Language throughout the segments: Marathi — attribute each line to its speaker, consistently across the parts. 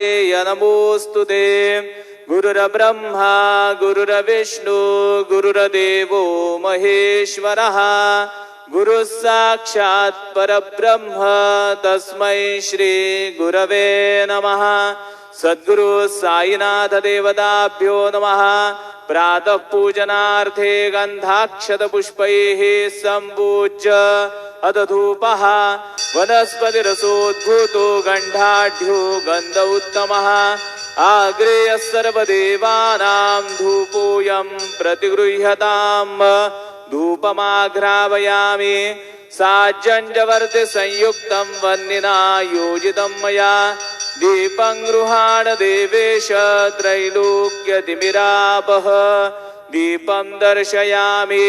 Speaker 1: नमोऽस्तु ते। गुरुर्ब्रह्मा गुरुर्विष्णु गुरुर्देवो महेश्वरः गुरुः साक्षात् परब्रह्म तस्मै श्री गुरवे नमः। सद्गुरु साईनाथ देवताभ्यो नमः। प्रातः पूजनार्थे गन्धाक्षत पुष्पैः सम्पूज्य अदधूपः वनस्पतिरसोद्भूतो गन्धाढ्यो गन्ध उत्तमः आग्रेयः सर्वदेवानां धूपोऽयं प्रतिगृह्यताम्। धूपमाघ्रावयामि साज्जञ्जवर्ति संयुक्तं वह्निना योजितं मया। दीपं गृहाण देवेश त्रैलोक्यतिमिरापः। दीपं दर्शयामि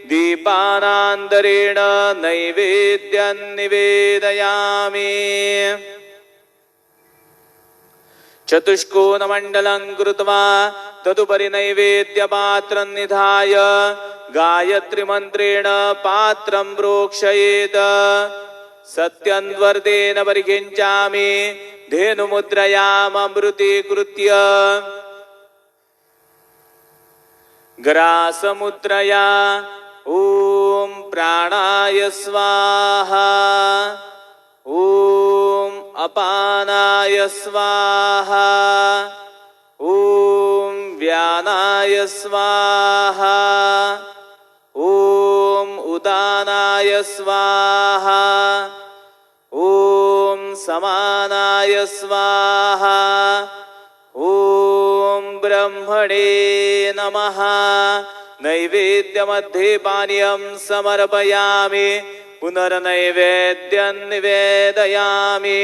Speaker 1: दीपानान्तरेण नैवेद्यं निवेदयामि। चतुष्कोणमण्डलं कृत्वा तदुपरि नैवेद्यपात्रं निधाय गायत्रीमन्त्रेण पात्रं प्रोक्षयेत्। सत्यन्वर्तेन परिकिञ्चामि धेनुमुद्रयाममृतीकृत्य। ग्रासमुद्रया ॐ प्राणाय स्वाहा ॐ अपानाय स्वाहा ॐ व्यानाय स्वाहा ॐ उदानाय स्वाहा ॐ समानाय स्वाहा ॐ ब्रह्मणे नमः। नैवेद्यमध्ये पानीयं समर्पयामि पुनर्नैवेद्यं निवेदयामि।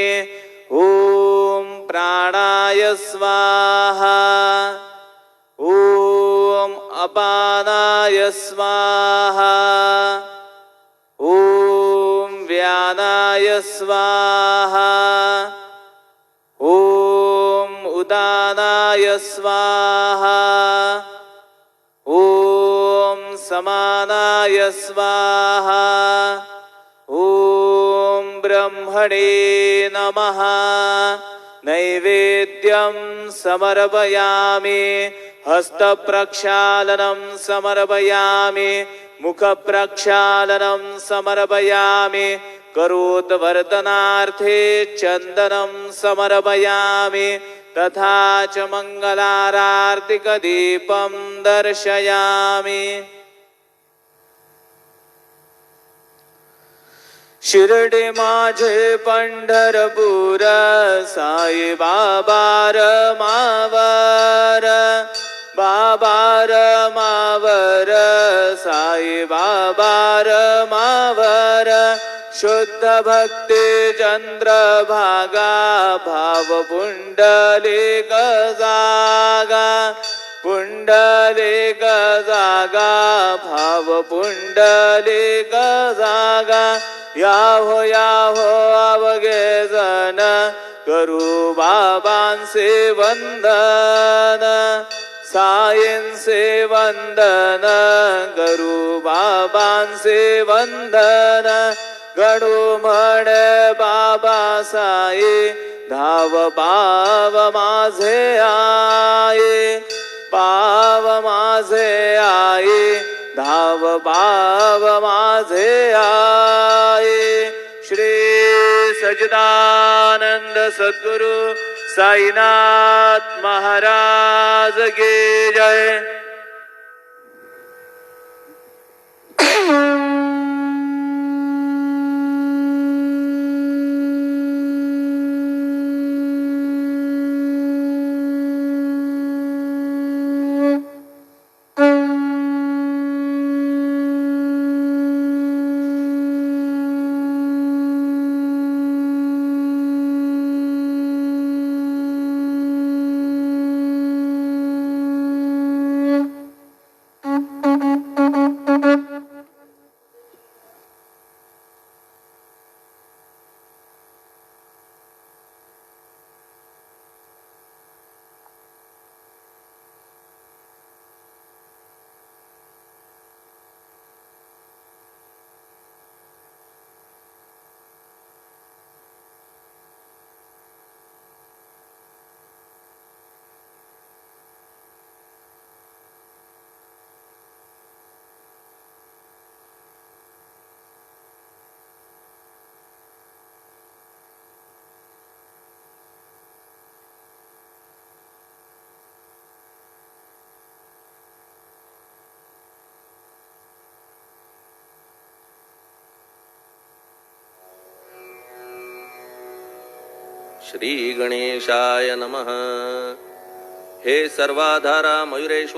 Speaker 1: ॐ प्राणाय स्वाहा ॐ अपानाय स्वाहा ॐ व्यानाय स्वाहा ॐ उदानाय स्वाहा ॐ समानाय स्वाहा ॐ ब्रह्मणे नमः। नैवेद्यं समर्पयामि हस्तप्रक्षालनं समर्पयामि मुखप्रक्षालनं समर्पयामि करोद्वर्तनार्थे चन्दनं समर्पयामि तथा च मङ्गलारार्तिकदीपं दर्शयामि। शिर्डी माझे पंढरपूर साई बाबार मावर बाबार मावर साई बाबार मावर शुद्ध भक्ती चंद्रभागा भाव पुंडलिक जागा पुंडलिक जागा भाव पुंडलिक जागा याहो याहो अवघे जन करू बाबांचे वंदन साईंचे वंदन करू बाबांचे वंदन गणू म्हणे बाबा साई धाव पाव माझे आई पाव माझे आई धाव पाव माझे आई। श्री सच्चिदानंद सद्गुरु साईनाथ महाराज की जय।
Speaker 2: श्री गणेशाय नमः. हे सर्वाधारा मयुरेश्वर